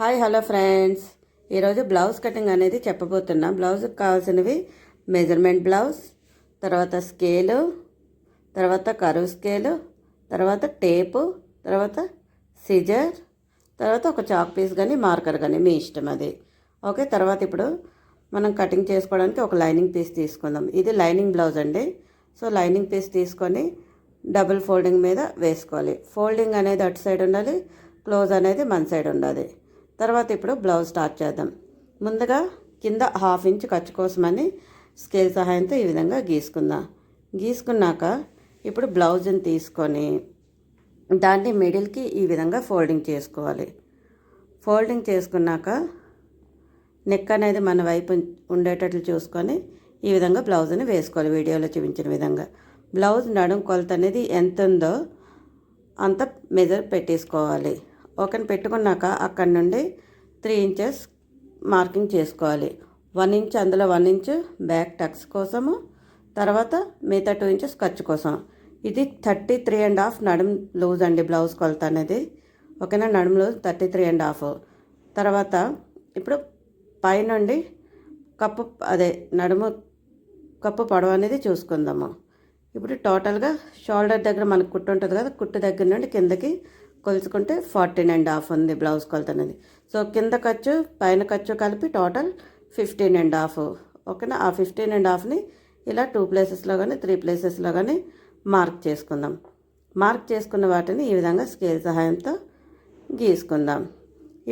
Hi hello friends, ఈరోజు blouse cutting అనేది చెప్పబోతున్నా. బ్లౌజ్కి కావాల్సినవి మెజర్మెంట్ బ్లౌజ్, తర్వాత స్కేలు, తర్వాత కరువు స్కేలు, తర్వాత టేపు, తర్వాత సిజర్, తర్వాత ఒక చాక్ పీస్ కానీ మార్కర్ కానీ మీ ఇష్టం అది. ఓకే, తర్వాత ఇప్పుడు మనం కటింగ్ చేసుకోవడానికి ఒక లైనింగ్ పీస్ తీసుకుందాం. ఇది లైనింగ్ బ్లౌజ్ అండి. సో లైనింగ్ పీస్ తీసుకొని డబుల్ ఫోల్డింగ్ మీద వేసుకోవాలి. ఫోల్డింగ్ అనేది అటు సైడ్ ఉండాలి, క్లోజ్ అనేది మన సైడ్ ఉండాలి. తర్వాత ఇప్పుడు బ్లౌజ్ స్టార్ట్ చేద్దాం. ముందుగా కింద 1/2 ఇంచ్ ఖర్చు కోసమని స్కేల్ సహాయంతో ఈ విధంగా గీసుకున్నాక ఇప్పుడు బ్లౌజ్ని తీసుకొని దాన్ని మిడిల్కి ఈ విధంగా ఫోల్డింగ్ చేసుకోవాలి. ఫోల్డింగ్ చేసుకున్నాక నెక్ అనేది మన వైపు ఉండేటట్లు చూసుకొని ఈ విధంగా బ్లౌజ్ని వేసుకోవాలి. వీడియోలో చూపించిన విధంగా బ్లౌజ్ నడుం కొలత అనేది ఎంత ఉందో అంత మెజర్ పెట్టేసుకోవాలి. ఓకే, పెట్టుకున్నాక అక్కడ నుండి 3 ఇంచెస్ మార్కింగ్ చేసుకోవాలి. 1 ఇంచ్ అందులో 1 ఇంచ్ బ్యాక్ టక్స్ కోసము, తర్వాత మిగతా 2 ఇంచెస్ ఖర్చు కోసం. ఇది 33.5 నడుం లూజ్ అండి బ్లౌజ్ కొలత అనేది. ఓకేనా, నడుం లూజ్ 33.5. తర్వాత ఇప్పుడు పైనుండి నడుము కప్పు పొడవు అనేది చూసుకుందాము. ఇప్పుడు టోటల్గా షోల్డర్ దగ్గర మనకు కుట్టు ఉంటుంది కదా, కుట్టు దగ్గర నుండి కిందకి కొలుచుకుంటే 14.5 ఉంది బ్లౌజ్ కొలత అనేది. సో కింద ఖర్చు పైన ఖర్చు కలిపి టోటల్ 15.5. ఓకేనా, ఆ 15.5ని ఇలా 2 ప్లేసెస్లో కానీ 3 ప్లేసెస్లో కానీ మార్క్ చేసుకుందాం. మార్క్ చేసుకున్న వాటిని ఈ విధంగా స్కేల్ సహాయంతో గీసుకుందాం.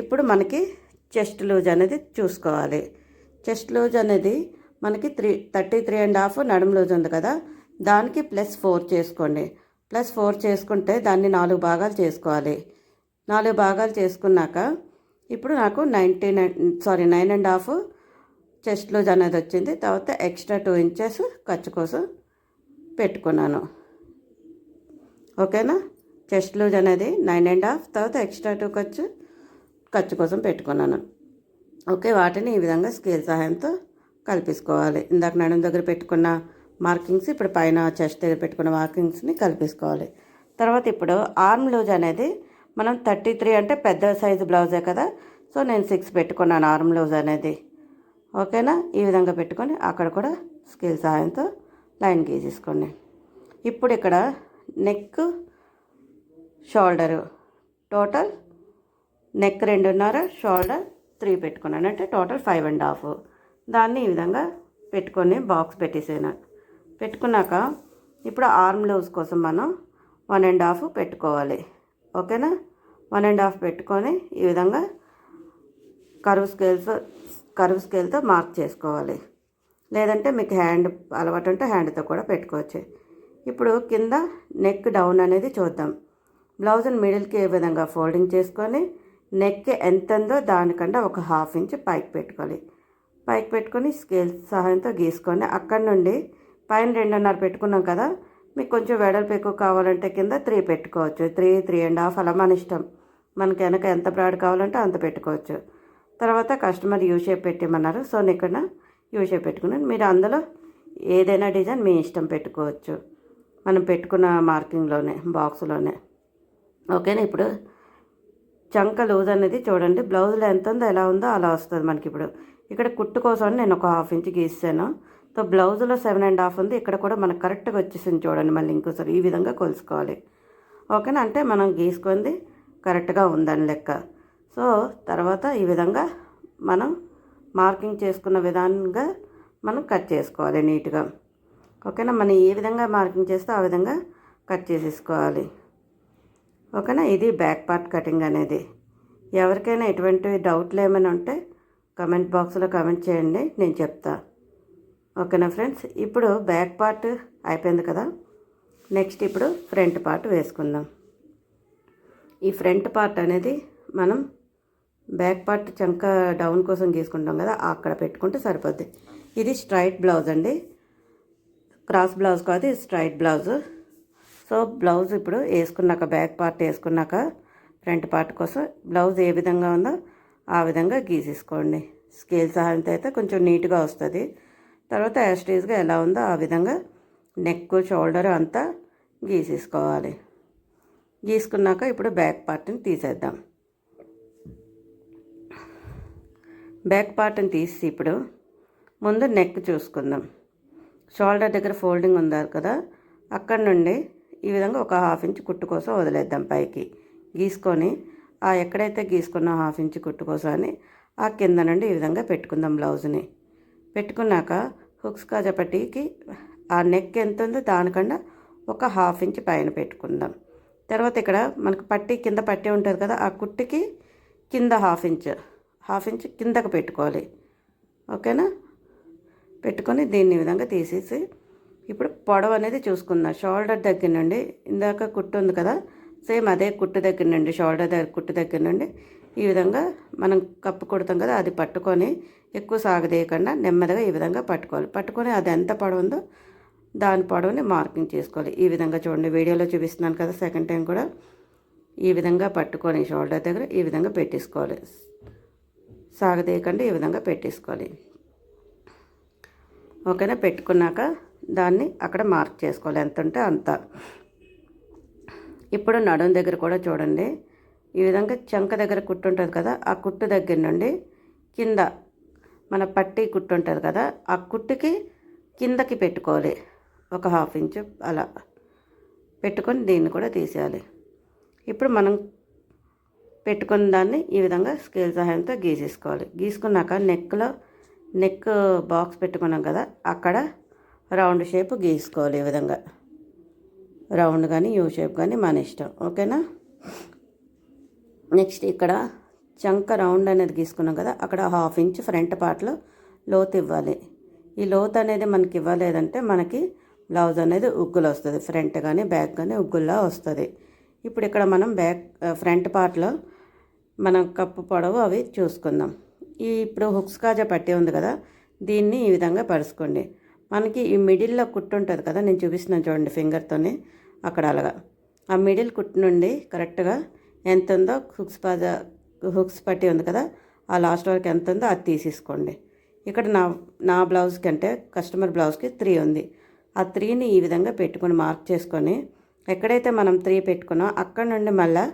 ఇప్పుడు మనకి చెస్ట్ లూజ్ అనేది చూసుకోవాలి. చెస్ట్ లూజ్ అనేది మనకి 33.5 నడుం లూజ్ ఉంది కదా, దానికి +4 చేసుకోండి. +4 చేసుకుంటే దాన్ని 4 భాగాలు చేసుకోవాలి. 4 భాగాలు చేసుకున్నాక ఇప్పుడు నాకు 9.5 చెస్ట్ లూజ్ అనేది వచ్చింది. తర్వాత ఎక్స్ట్రా 2 ఇంచెస్ ఖర్చు కోసం పెట్టుకున్నాను. ఓకేనా, చెస్ట్ లూజ్ అనేది 9.5, తర్వాత ఎక్స్ట్రా 2 ఖర్చు కోసం పెట్టుకున్నాను. ఓకే, వాటిని ఈ విధంగా స్కేల్ సహాయంతో కలిపేసుకోవాలి. ఇందాక నడుం దగ్గర పెట్టుకున్న మార్కింగ్స్ ఇప్పుడు పైన చెస్ట్ దగ్గర పెట్టుకున్న మార్కింగ్స్ని కలిపేసుకోవాలి. తర్వాత ఇప్పుడు ఆర్మ్ లూజ్ అనేది మనం 33 అంటే పెద్ద సైజు బ్లౌజే కదా, సో నేను 6 పెట్టుకున్నాను ఆర్మ్ లూజ్ అనేది. ఓకేనా, ఈ విధంగా పెట్టుకొని అక్కడ కూడా స్కేల్ సహాయంతో లైన్ గీసేసుకోండి. ఇప్పుడు ఇక్కడ neck shoulder total neck 2.5, shoulder 3 పెట్టుకున్నాను, అంటే టోటల్ 5.5. దాన్ని ఈ విధంగా పెట్టుకొని బాక్స్ పెట్టుకున్నాక ఇప్పుడు ఆర్మ్ లూజ్ కోసం మనం 1.5 పెట్టుకోవాలి. ఓకేనా, 1.5 పెట్టుకొని ఈ విధంగా కర్వ్ స్కేల్తో మార్క్ చేసుకోవాలి. లేదంటే మీకు హ్యాండ్ అలవాటు ఉంటే హ్యాండ్తో కూడా పెట్టుకోవచ్చు. ఇప్పుడు కింద నెక్ డౌన్ అనేది చూద్దాం. బ్లౌజ్ని మిడిల్కి ఏ విధంగా ఫోల్డింగ్ చేసుకొని నెక్ ఎంత ఉందో దానికన్నా ఒక 1/2 ఇంచ్ పైకి పెట్టుకొని స్కేల్ సహాయంతో గీసుకొని అక్కడి నుండి పైన 2.5 పెట్టుకున్నాం కదా, మీకు కొంచెం వెడల్పు ఎక్కువ కావాలంటే కింద 3 పెట్టుకోవచ్చు. 3.5 అలా మన ఇష్టం. మనకి వెనక ఎంత బ్రాడ్ కావాలంటే అంత పెట్టుకోవచ్చు. తర్వాత కస్టమర్ యూ షేప్ పెట్టిమన్నారు, సో నేను ఇక్కడ యూ షేప్ పెట్టుకున్నాను. మీరు అందులో ఏదైనా డిజైన్ మీ ఇష్టం పెట్టుకోవచ్చు, మనం పెట్టుకున్న మార్కింగ్లోనే బాక్స్లోనే. ఓకేనా, ఇప్పుడు చంక లూజ్ అనేది చూడండి, బ్లౌజ్లో ఎంత ఉందో ఎలా ఉందో అలా వస్తుంది మనకి. ఇప్పుడు ఇక్కడ కుట్టు కోసం నేను ఒక 1/2 ఇంచ్ గీసాను. సో బ్లౌజ్లో 7.5 ఉంది, ఇక్కడ కూడా మనకు కరెక్ట్గా వచ్చేసింది చూడండి. మళ్ళీ ఇంకోసారి ఈ విధంగా కొలుసుకోవాలి. ఓకేనా, అంటే మనం గీసుకుంది కరెక్ట్గా ఉందని లెక్క. సో తర్వాత ఈ విధంగా మనం మార్కింగ్ చేసుకున్న విధంగా మనం కట్ చేసుకోవాలి నీట్గా. ఓకేనా, మనం ఏ విధంగా మార్కింగ్ చేస్తే ఆ విధంగా కట్ చేసేసుకోవాలి. ఓకేనా, ఇది బ్యాక్ పార్ట్ కటింగ్ అనేది. ఎవరికైనా ఎటువంటి డౌట్లు ఏమైనా ఉంటే కమెంట్ బాక్స్లో కమెంట్ చేయండి, నేను చెప్తా. ఓకేనా ఫ్రెండ్స్, ఇప్పుడు బ్యాక్ పార్ట్ అయిపోయింది కదా, నెక్స్ట్ ఇప్పుడు ఫ్రంట్ పార్ట్ వేసుకుందాం. ఈ ఫ్రంట్ పార్ట్ అనేది మనం బ్యాక్ పార్ట్ చంక డౌన్ కోసం గీసుకుంటాం కదా, అక్కడ పెట్టుకుంటే సరిపోద్ది. ఇది స్ట్రైట్ బ్లౌజ్ అండి, క్రాస్ బ్లౌజ్ కాదు, ఇది స్ట్రైట్ బ్లౌజ్. సో బ్లౌజ్ ఇప్పుడు వేసుకున్నాక, బ్యాక్ పార్ట్ వేసుకున్నాక ఫ్రంట్ పార్ట్ కోసం బ్లౌజ్ ఏ విధంగా ఉందో ఆ విధంగా గీసేసుకోండి. స్కేల్ సహాయంతో అయితే కొంచెం నీట్గా వస్తుంది. తర్వాత యాస్టీజ్గా ఎలా ఉందో ఆ విధంగా నెక్ షోల్డర్ అంతా గీసేసుకోవాలి. గీసుకున్నాక ఇప్పుడు బ్యాక్ పార్ట్ని తీసేద్దాం. బ్యాక్ పార్ట్ని తీసి ఇప్పుడు ముందు నెక్ చూసుకుందాం. షోల్డర్ దగ్గర ఫోల్డింగ్ ఉందారు కదా, అక్కడ నుండి ఈ విధంగా ఒక 1/2 ఇంచ్ కుట్టు కోసం వదిలేద్దాం. పైకి గీసుకొని ఆ ఎక్కడైతే గీసుకున్న 1/2 ఇంచ్ కుట్టు కోసం అని ఆ కింద నుండి ఈ విధంగా పెట్టుకుందాం. బ్లౌజ్ని పెట్టుకున్నాక హుక్స్ కాజా పట్టీకి ఆ నెక్ ఎంత ఉందో దానికన్నా ఒక 1/2 ఇంచ్ పైన పెట్టుకుందాం. తర్వాత ఇక్కడ మనకు పట్టీ కింద పట్టీ ఉంటుంది కదా, ఆ కుట్టుకి కింద 1/2 ఇంచ్ కిందకు పెట్టుకోవాలి. ఓకేనా? పెట్టుకొని దీన్ని ఈ విధంగా తీసేసి ఇప్పుడు పొడవు అనేది చూసుకుందాం. షోల్డర్ దగ్గర నుండి ఇందాక కుట్టు ఉంది కదా, సేమ్ అదే కుట్టు దగ్గర నుండి షోల్డర్ దగ్గర కుట్టు దగ్గర నుండి ఈ విధంగా మనం కప్పు కుడతాం కదా, అది పట్టుకొని ఎక్కువ సాగదీయకుండా నెమ్మదిగా ఈ విధంగా పట్టుకొని అది ఎంత పొడవు ఉందో దాని పొడవుని మార్కింగ్ చేసుకోవాలి. ఈ విధంగా చూడండి, వీడియోలో చూపిస్తున్నాను కదా, సెకండ్ టైం కూడా ఈ విధంగా పట్టుకొని షోల్డర్ దగ్గర ఈ విధంగా పెట్టేసుకోవాలి. సాగదీయకుండా ఈ విధంగా పెట్టేసుకోవాలి. ఓకేనా? పెట్టుకున్నాక దాన్ని అక్కడ మార్క్ చేసుకోవాలి ఎంత ఉంటే అంత. ఇప్పుడు నడుం దగ్గర కూడా చూడండి, ఈ విధంగా చంక దగ్గర కుట్టు ఉంటుంది కదా, ఆ కుట్టు దగ్గర నుండి కింద మన పట్టీ కుట్టు ఉంటుంది కదా, ఆ కుట్టుకి కిందకి పెట్టుకోవాలి. ఒక 1/2 ఇంచ్ అలా పెట్టుకొని దీన్ని కూడా తీసేయాలి. ఇప్పుడు మనం పెట్టుకున్న దాన్ని ఈ విధంగా స్కేల్ సహాయంతో గీసేసుకోవాలి. గీసుకున్నాక నెక్ బాక్స్ పెట్టుకున్నాం కదా, అక్కడ రౌండ్ షేప్ గీసుకోవాలి. ఈ విధంగా రౌండ్ కానీ యూ షేప్ కానీ మన ఇష్టం. ఓకేనా? నెక్స్ట్ ఇక్కడ చంక రౌండ్ అనేది గీసుకున్నాం కదా, అక్కడ 1/2 ఇంచ్ ఫ్రంట్ పార్ట్లో లోతు ఇవ్వాలి. ఈ లోతు అనేది మనకి ఇవ్వలేదంటే మనకి బ్లౌజ్ అనేది ఉగ్గులు వస్తుంది. ఫ్రంట్ కానీ బ్యాక్ కానీ ఉగ్గుల్లా వస్తుంది. ఇప్పుడు ఇక్కడ మనం ఫ్రంట్ పార్ట్లో మనం కప్పు పొడవు అవి చూసుకుందాం. ఇప్పుడు హుక్స్ కాజా పట్టీ ఉంది కదా, దీన్ని ఈ విధంగా పరుచుకోండి. మనకి ఈ మిడిల్లో కుట్టు ఉంటుంది కదా, నేను చూపిస్తున్నాను చూడండి ఫింగర్తోనే, అక్కడ అలాగా ఆ మిడిల్ కుట్టు నుండి కరెక్ట్గా ఎంత ఉందో హుక్స్ పట్టీ ఉంది కదా, ఆ లాస్ట్ వరకు ఎంత ఉందో అది తీసేసుకోండి. ఇక్కడ నా బ్లౌజ్కి అంటే కస్టమర్ బ్లౌజ్కి 3 ఉంది. ఆ 3ని ఈ విధంగా పెట్టుకొని మార్క్ చేసుకొని ఎక్కడైతే మనం 3 పెట్టుకున్నామో అక్కడ నుండి మళ్ళీ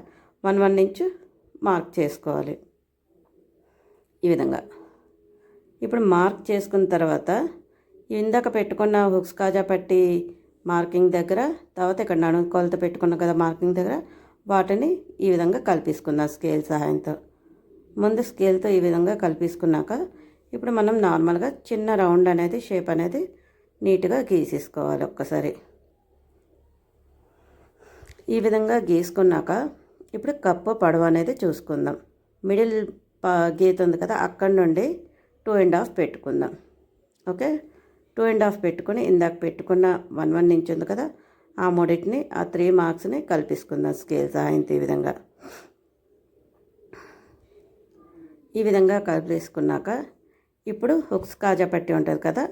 1 ఇంచ్ మార్క్ చేసుకోవాలి. ఈ విధంగా ఇప్పుడు మార్క్ చేసుకున్న తర్వాత ఇందాక పెట్టుకున్న హుక్స్ కాజా పట్టి మార్కింగ్ దగ్గర, తర్వాత ఇక్కడ నడుము కొలత పెట్టుకున్నాం కదా మార్కింగ్ దగ్గర, వాటిని ఈ విధంగా కలిపేసుకుందాం స్కేల్ సహాయంతో. ముందు స్కేల్తో ఈ విధంగా కలిపేసుకున్నాక ఇప్పుడు మనం నార్మల్గా చిన్న రౌండ్ అనేది షేప్ అనేది నీట్గా గీసేసుకోవాలి. ఒక్కసారి ఈ విధంగా గీసుకున్నాక ఇప్పుడు కప్పు పొడవు అనేది చూసుకుందాం. మిడిల్ గీత ఉంది కదా, అక్కడ నుండి 2.5 పెట్టుకుందాం. ఓకే, 2.5 పెట్టుకొని ఇందాక పెట్టుకున్న 1 ఇంచ్ ఉంది కదా, ఆ మూడింటిని ఆ 3 మార్క్స్ని కలిపేసుకుందాం స్కేల్ సహాయంతో. ఈ విధంగా కలిపేసుకున్నాక ఇప్పుడు హుక్స్ కాజా పట్టి ఉంటుంది కదా,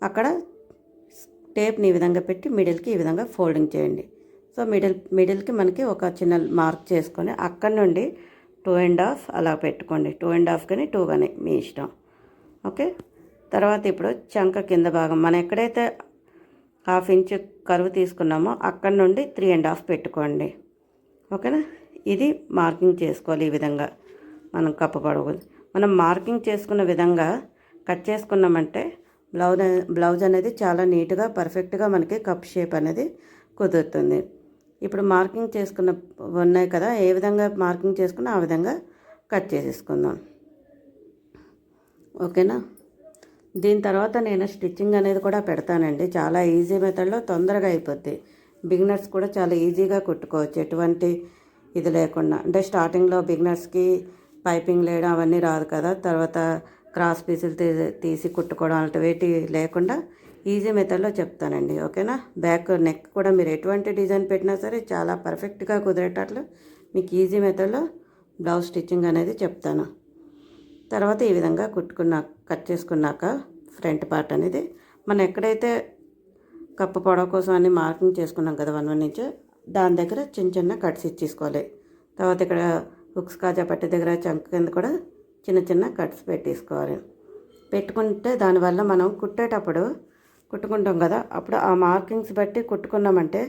అక్కడ టేప్ని ఈ విధంగా పెట్టి మిడిల్కి ఈ విధంగా ఫోల్డింగ్ చేయండి. సో మిడిల్కి మనకి ఒక చిన్న మార్క్ చేసుకొని అక్కడ నుండి 2.5 అలా పెట్టుకోండి. 2.5 కానీ 2 కానీ మీ ఇష్టం. ఓకే, తర్వాత ఇప్పుడు చంక కింద భాగం మనం ఎక్కడైతే 1/2 ఇంచ్ కరువు తీసుకున్నామో అక్కడ నుండి 3.5 పెట్టుకోండి. ఓకేనా? ఇది మార్కింగ్ చేసుకోవాలి. ఈ విధంగా మనం కప్పు పొడవు మనం మార్కింగ్ చేసుకున్న విధంగా కట్ చేసుకున్నామంటే బ్లౌజ్ అనేది చాలా నీట్గా పర్ఫెక్ట్గా మనకి కప్ షేప్ అనేది కుదురుతుంది. ఇప్పుడు మార్కింగ్ చేసుకున్న ఉన్నాయి కదా, ఏ విధంగా మార్కింగ్ చేసుకున్నా ఆ విధంగా కట్ చేసేసుకుందాం. ఓకేనా? దీని తర్వాత నేను స్టిచ్చింగ్ అనేది కూడా పెడతానండి. చాలా ఈజీ మెథడ్లో తొందరగా అయిపోద్ది. బిగినర్స్ కూడా చాలా ఈజీగా కుట్టుకోవచ్చు, ఎటువంటి ఇది లేకుండా. అంటే స్టార్టింగ్లో బిగినర్స్కి పైపింగ్ లేయడం అవన్నీ రాదు కదా, తర్వాత క్రాస్ పీసులు తీసి కుట్టుకోవడం అలాంటివి లేకుండా ఈజీ మెథడ్లో చెప్తానండి. ఓకేనా? బ్యాక్ నెక్ కూడా మీరు ఎటువంటి డిజైన్ పెట్టినా సరే చాలా పర్ఫెక్ట్గా కుదిరేటట్లు మీకు ఈజీ మెథడ్లో బ్లౌజ్ స్టిచ్చింగ్ అనేది చెప్తాను. తర్వాత ఈ విధంగా కట్ చేసుకున్నాక ఫ్రంట్ పార్ట్ అనేది మనం ఎక్కడైతే కప్పు పొడవు కోసం అన్ని మార్కింగ్ చేసుకున్నాం కదా 1 ఇంచ్, దాని దగ్గర చిన్న చిన్న కట్స్ ఇచ్చేసుకోవాలి. తర్వాత ఇక్కడ హుక్స్ కాజా పట్టి దగ్గర చంక కింద కూడా చిన్న చిన్న కట్స్ పెట్టేసుకోవాలి. పెట్టుకుంటే దానివల్ల మనం కుట్టుకుంటాం కదా, అప్పుడు ఆ మార్కింగ్స్ బట్టి కుట్టుకున్నామంటే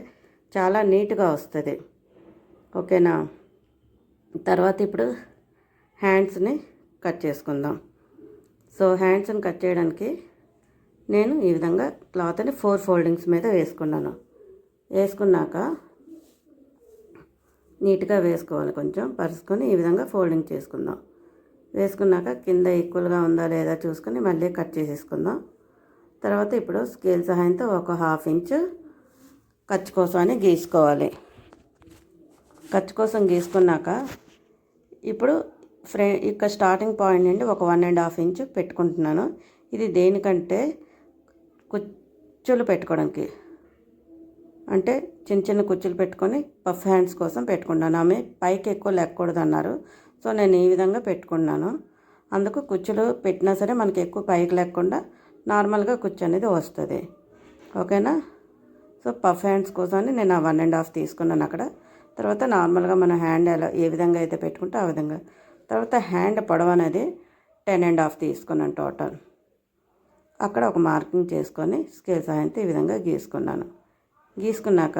చాలా నీట్గా వస్తుంది. ఓకేనా? తర్వాత ఇప్పుడు హ్యాండ్స్ని కట్ చేసుకుందాం. సో హ్యాండ్స్ని కట్ చేయడానికి నేను ఈ విధంగా క్లాత్ని 4 ఫోల్డింగ్స్ మీద వేసుకున్నాను. వేసుకున్నాక నీట్గా వేసుకోవాలి, కొంచెం పరుచుకొని ఈ విధంగా ఫోల్డింగ్ చేసుకుందాం. వేసుకున్నాక కింద ఈక్వల్గా ఉందా లేదా చూసుకొని మళ్ళీ కట్ చేసేసుకుందాం. తర్వాత ఇప్పుడు స్కేల్ సహాయంతో ఒక 1/2 ఇంచు ఖర్చు కోసమని గీసుకోవాలి. ఖర్చు కోసం గీసుకున్నాక ఇప్పుడు ఇక్కడ స్టార్టింగ్ పాయింట్ నుండి ఒక 1.5 ఇంచు పెట్టుకుంటున్నాను. ఇది దేనికంటే కుచ్చులు పెట్టుకోవడానికి, అంటే చిన్న చిన్న కుచ్చులు పెట్టుకొని పఫ్ హ్యాండ్స్ కోసం పెట్టుకున్నాను. ఆమె పైకి ఎక్కువ లేకూడదు అన్నారు, సో నేను ఈ విధంగా పెట్టుకున్నాను. అందుకు కుచ్చులు పెట్టినా సరే మనకి ఎక్కువ పైకి లేకుండా నార్మల్గా కుచ్చు అనేది వస్తుంది. ఓకేనా? సో పఫ్ హ్యాండ్స్ కోసమని నేను ఆ 1.5 తీసుకున్నాను అక్కడ. తర్వాత నార్మల్గా మన హ్యాండ్ ఎలా ఏ విధంగా అయితే పెట్టుకుంటే ఆ విధంగా. తర్వాత హ్యాండ్ పొడవు అనేది 10.5 తీసుకున్నాను టోటల్. అక్కడ ఒక మార్కింగ్ చేసుకొని స్కేల్ సహాయంతో ఈ విధంగా గీసుకున్నాను. గీసుకున్నాక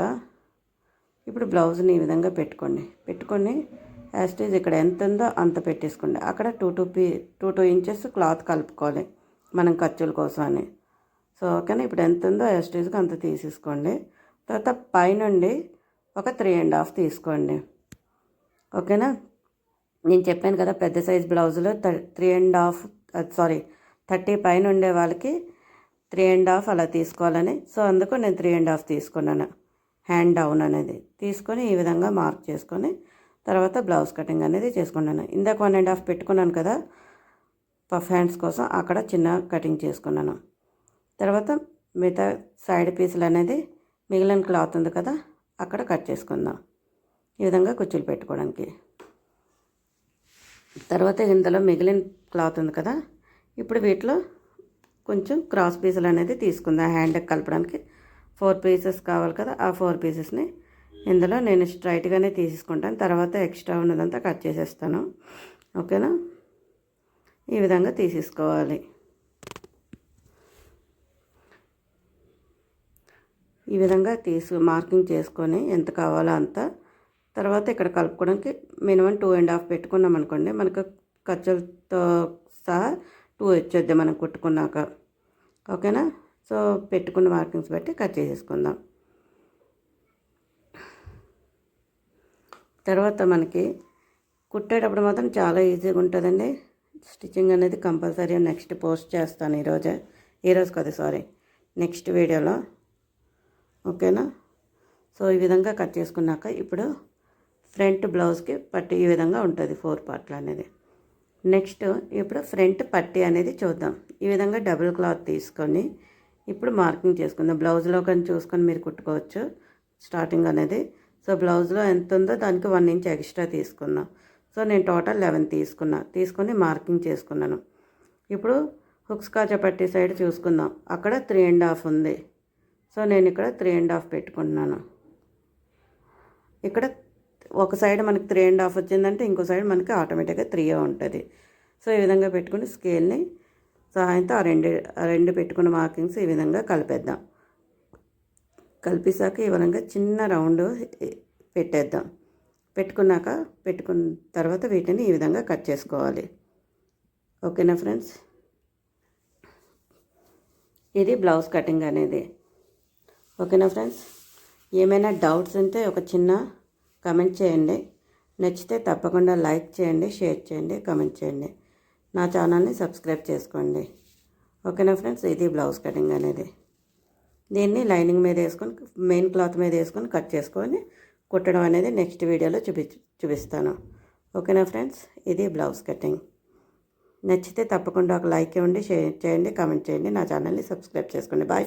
ఇప్పుడు బ్లౌజ్ని ఈ విధంగా పెట్టుకొని యాస్టేజ్ ఇక్కడ ఎంత ఉందో అంత పెట్టేసుకోండి. అక్కడ 2 ఇంచెస్ క్లాత్ కలుపుకోవాలి మనం ఖర్చుల కోసం అని. సో ఓకేనా? ఇప్పుడు ఎంత ఉందో యాస్టేజ్కి అంత తీసేసుకోండి. తర్వాత పైనుండి ఒక 3.5 తీసుకోండి. ఓకేనా? నేను చెప్పాను కదా పెద్ద సైజ్ బ్లౌజులో 30 పైన ఉండే వాళ్ళకి 3.5 అలా తీసుకోవాలని. సో అందుకు నేను 3.5 తీసుకున్నాను. హ్యాండ్ డౌన్ అనేది తీసుకొని ఈ విధంగా మార్క్ చేసుకొని తర్వాత బ్లౌజ్ కటింగ్ అనేది చేసుకున్నాను. ఇందాక 1.5 పెట్టుకున్నాను కదా పఫ్ హ్యాండ్స్ కోసం, అక్కడ చిన్న కటింగ్ చేసుకున్నాను. తర్వాత మిగతా సైడ్ పీసులు అనేది మిగిలిన క్లాత్ ఉంది కదా అక్కడ కట్ చేసుకుందాం ఈ విధంగా కుచ్చులు పెట్టుకోవడానికి. తర్వాత ఇందులో మిగిలిన క్లాత్ ఉంది కదా, ఇప్పుడు వీటిలో కొంచెం క్రాస్ పీసులు అనేది తీసుకుందాం. హ్యాండ్కి కలపడానికి 4 పీసెస్ కావాలి కదా, ఆ 4 పీసెస్ని ఇందులో నేను స్ట్రైట్గానే తీసేసుకుంటాను. తర్వాత ఎక్స్ట్రా ఉన్నదంతా కట్ చేసేస్తాను. ఓకేనా? ఈ విధంగా తీసేసుకోవాలి. ఈ విధంగా మార్కింగ్ చేసుకొని ఎంత కావాలో అంత. తర్వాత ఇక్కడ కలుపుకోవడానికి మినిమం 2.5 పెట్టుకున్నాం అనుకోండి, మనకు ఖర్చులతో సహా 2 వచ్చేద్ది మనం కుట్టుకున్నాక. ఓకేనా? సో పెట్టుకున్న మార్కింగ్స్ బట్టి కట్ చేసేసుకుందాం. తర్వాత మనకి కుట్టేటప్పుడు మాత్రం చాలా ఈజీగా ఉంటుందండి. స్టిచ్చింగ్ అనేది కంపల్సరీ నెక్స్ట్ పోస్ట్ చేస్తాను ఈరోజు కాదు సారీ నెక్స్ట్ వీడియోలో. ఓకేనా? సో ఈ విధంగా కట్ చేసుకున్నాక ఇప్పుడు ఫ్రంట్ బ్లౌజ్కి పట్టీ ఈ విధంగా ఉంటుంది 4 పార్ట్లు అనేది. నెక్స్ట్ ఇప్పుడు ఫ్రంట్ పట్టీ అనేది చూద్దాం. ఈ విధంగా డబుల్ క్లాత్ తీసుకొని ఇప్పుడు మార్కింగ్ చేసుకుందాం. బ్లౌజ్లో కానీ చూసుకొని మీరు కుట్టుకోవచ్చు స్టార్టింగ్ అనేది. సో బ్లౌజ్లో ఎంత ఉందో దానికి 1 ఇంచ్ ఎక్స్ట్రా తీసుకుందాం. సో నేను టోటల్ 11 తీసుకొని మార్కింగ్ చేసుకున్నాను. ఇప్పుడు హుక్స్ కాజా పట్టీ సైడ్ చూసుకుందాం. అక్కడ 3.5 ఉంది. సో నేను ఇక్కడ 3.5 పెట్టుకుంటున్నాను. ఇక్కడ ఒక సైడ్ మనకి 3.5 వచ్చిందంటే ఇంకో సైడ్ మనకి ఆటోమేటిక్గా 3 ఉంటుంది. సో ఈ విధంగా పెట్టుకుని స్కేల్ని సహాయంతో ఆ రెండు పెట్టుకున్న మార్కింగ్స్ ఈ విధంగా కలిపేద్దాం. కలిపేసాక ఈ విధంగా చిన్న రౌండ్ పెట్టేద్దాం. పెట్టుకున్న తర్వాత వీటిని ఈ విధంగా కట్ చేసుకోవాలి. ఓకేనా ఫ్రెండ్స్? ఇది బ్లౌజ్ కటింగ్ అనేది. ఓకేనా ఫ్రెండ్స్? ఏమైనా డౌట్స్ ఉంటే ఒక చిన్న కమెంట్ చేయండి. నచ్చితే తప్పకుండా లైక్ చేయండి, షేర్ చేయండి, కమెంట్ చేయండి. నా ఛానల్ని సబ్స్క్రైబ్ చేసుకోండి. ఓకేనా ఫ్రెండ్స్? ఇది బ్లౌజ్ కటింగ్ అనేది. దీన్ని లైనింగ్ మీద వేసుకొని మెయిన్ క్లాత్ మీద వేసుకొని కట్ చేసుకొని కుట్టడం అనేది నెక్స్ట్ వీడియోలో చూపిస్తాను. ఓకేనా ఫ్రెండ్స్? ఇది బ్లౌజ్ కటింగ్. నచ్చితే తప్పకుండా ఒక లైక్ ఇవ్వండి, షేర్ చేయండి, కామెంట్ చేయండి. నా ఛానల్ని సబ్స్క్రైబ్ చేసుకోండి. బాయ్.